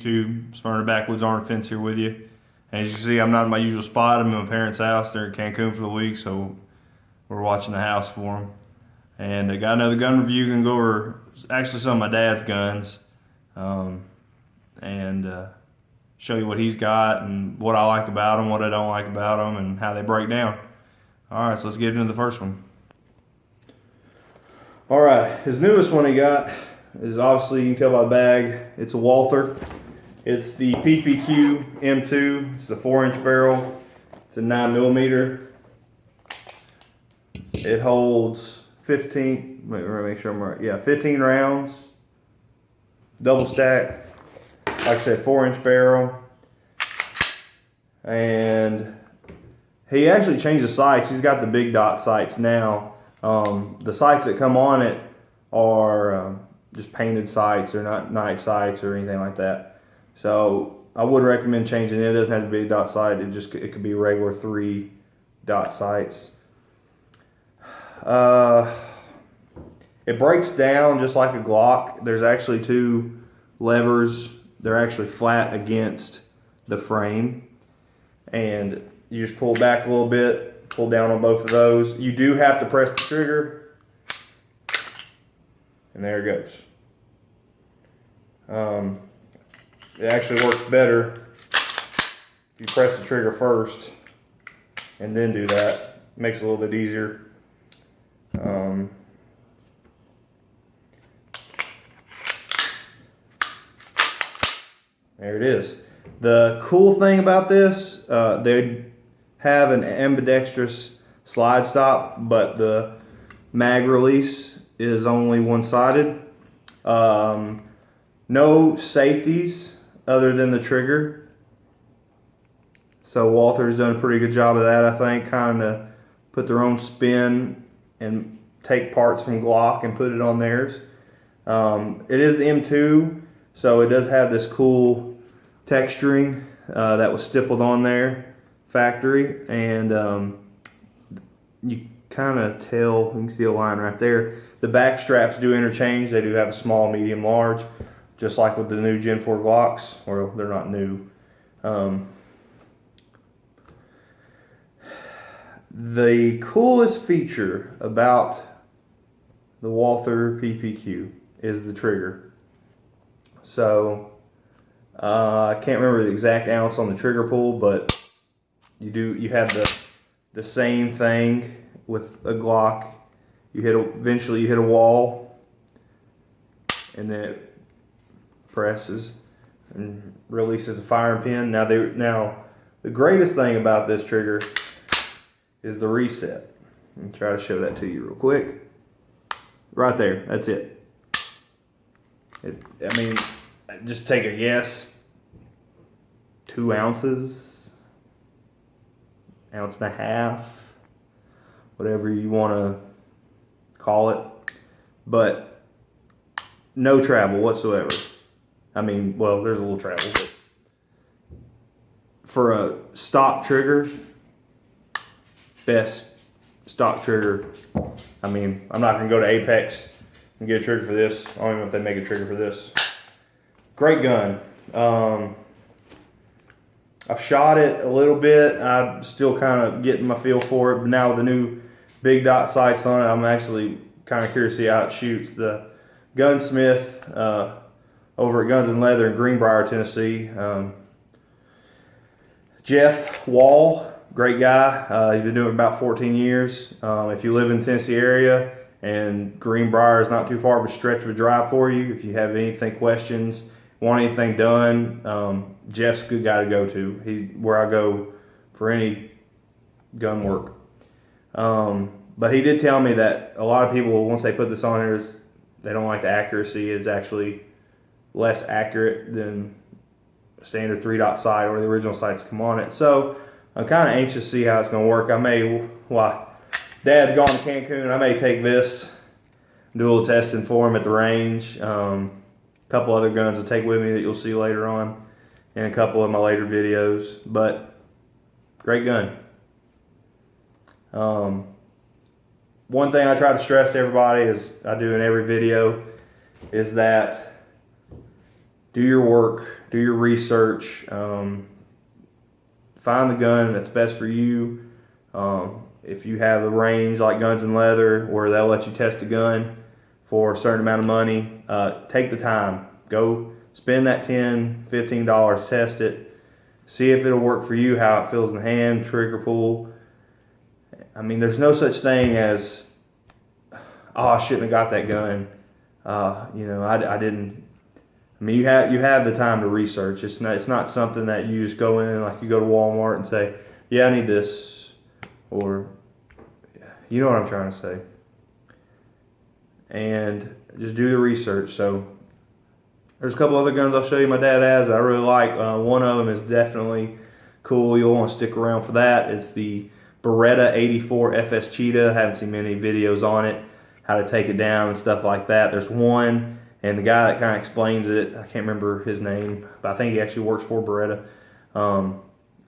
YouTube, Smyrna Backwoods Armored Fence here with you. As you can see, I'm not in my usual spot. I'm in my parents' house. They're in Cancun for the week, so we're watching the house for them. And I got another gun review. Gonna go over actually some of my dad's guns, and show you what he's got and what I like about them, what I don't like about them, and how they break down. All right, so let's get into the first one. All right, his newest one he got is obviously, you can tell by the bag, it's a Walther. It's the PPQ M2. It's the 4-inch barrel. It's a 9mm. It holds 15, let me make sure I'm right. Yeah, 15 rounds. Double stack. Like I said, 4-inch barrel. And he actually changed the sights. He's got the big dot sights now. The sights that come on it are just painted sights. They're not night sights or anything like that. So I would recommend changing it. It doesn't have to be a dot sight. It could be regular 3 dot sights. It breaks down just like a Glock. There's actually 2 levers. They're actually flat against the frame, and you just pull back a little bit, pull down on both of those. You do have to press the trigger, and there it goes. It actually works better if you press the trigger first and then do that. It makes it a little bit easier. There it is. The cool thing about this, they have an ambidextrous slide stop, but the mag release is only one-sided. No safeties other than the trigger. So Walther's done a pretty good job of that, I think, kind of put their own spin and take parts from Glock and put it on theirs. It is the M2, so it does have this cool texturing that was stippled on there, factory, and you kind of tell, you can see a line right there. The back straps do interchange. They do have a small, medium, large, just like with the new Gen 4 Glocks, or they're not new. The coolest feature about the Walther PPQ is the trigger. So I can't remember the exact ounce on the trigger pull, but you have the same thing with a Glock. Eventually you hit a wall, and then it presses and releases a firing pin. Now the greatest thing about this trigger is the reset. Let me try to show that to you real quick. Right there, that's it. I mean, just take a guess. 2 ounces, ounce and a half, whatever you want to call it, but no travel whatsoever. I mean, well, there's a little travel, but for a stock trigger, best stock trigger. I mean, I'm not going to go to Apex and get a trigger for this. I don't even know if they make a trigger for this. Great gun. I've shot it a little bit. I'm still kind of getting my feel for it, but now with the new big dot sights on it, I'm actually kind of curious to see how it shoots. The gunsmith over at Guns and Leather in Greenbrier, Tennessee, Jeff Wall, great guy. He's been doing it about 14 years. If you live in the Tennessee area and Greenbrier is not too far of a stretch of a drive for you, if you have anything, questions, want anything done, Jeff's a good guy to go to. He's where I go for any gun work. But he did tell me that a lot of people, once they put this on here, they don't like the accuracy. It's actually less accurate than a standard 3-dot sight or the original sights come on it. So I'm kind of anxious to see how it's going to work. Dad's gone to Cancun, I may take this, do a little testing for him at the range. A couple other guns to take with me that you'll see later on in a couple of my later videos, but great gun. One thing I try to stress to everybody, as I do in every video, is that do your work, do your research, find the gun that's best for you. If you have a range like Guns and Leather where they'll let you test a gun for a certain amount of money, take the time. Go spend that $10, $15, test it, see if it'll work for you, how it feels in the hand, trigger pull. I mean, there's no such thing as, oh, I shouldn't have got that gun. I didn't. I mean, you have the time to research. It's not something that you just go in, like you go to Walmart and say, yeah, I need this, or you know what I'm trying to say. And just do the research. So there's a couple other guns I'll show you my dad has that I really like. One of them is definitely cool. You'll want to stick around for that. It's the Beretta 84 FS Cheetah. I haven't seen many videos on it, how to take it down and stuff like that. There's one, and the guy that kind of explains it, I can't remember his name, but I think he actually works for Beretta.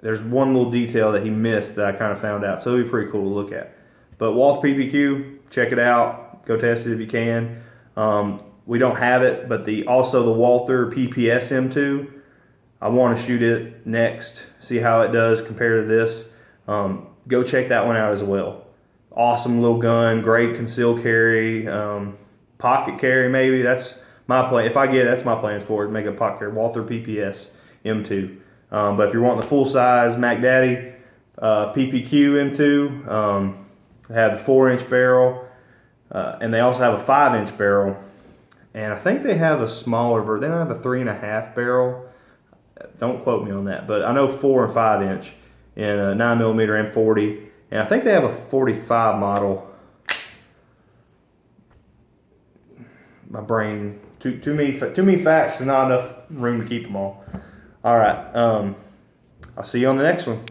There's one little detail that he missed that I kind of found out, so it'll be pretty cool to look at. But Walther PPQ, check it out. Go test it if you can. We don't have it, but also the Walther PPS M2. I want to shoot it next, see how it does compared to this. Go check that one out as well. Awesome little gun, great concealed carry, pocket carry maybe. That's my plan. If I get it, that's my plans for it. Make a pocket carry. Walther PPS M2. But if you're wanting the full size Mac Daddy PPQ M2, they have the 4-inch barrel, and they also have a 5-inch barrel. And I think they have a smaller version. They don't have a 3.5 barrel. Don't quote me on that, but I know 4 and 5-inch in a 9mm M40, and I think they have a 45 model. My brain, too many facts and not enough room to keep them all. All right, I'll see you on the next one.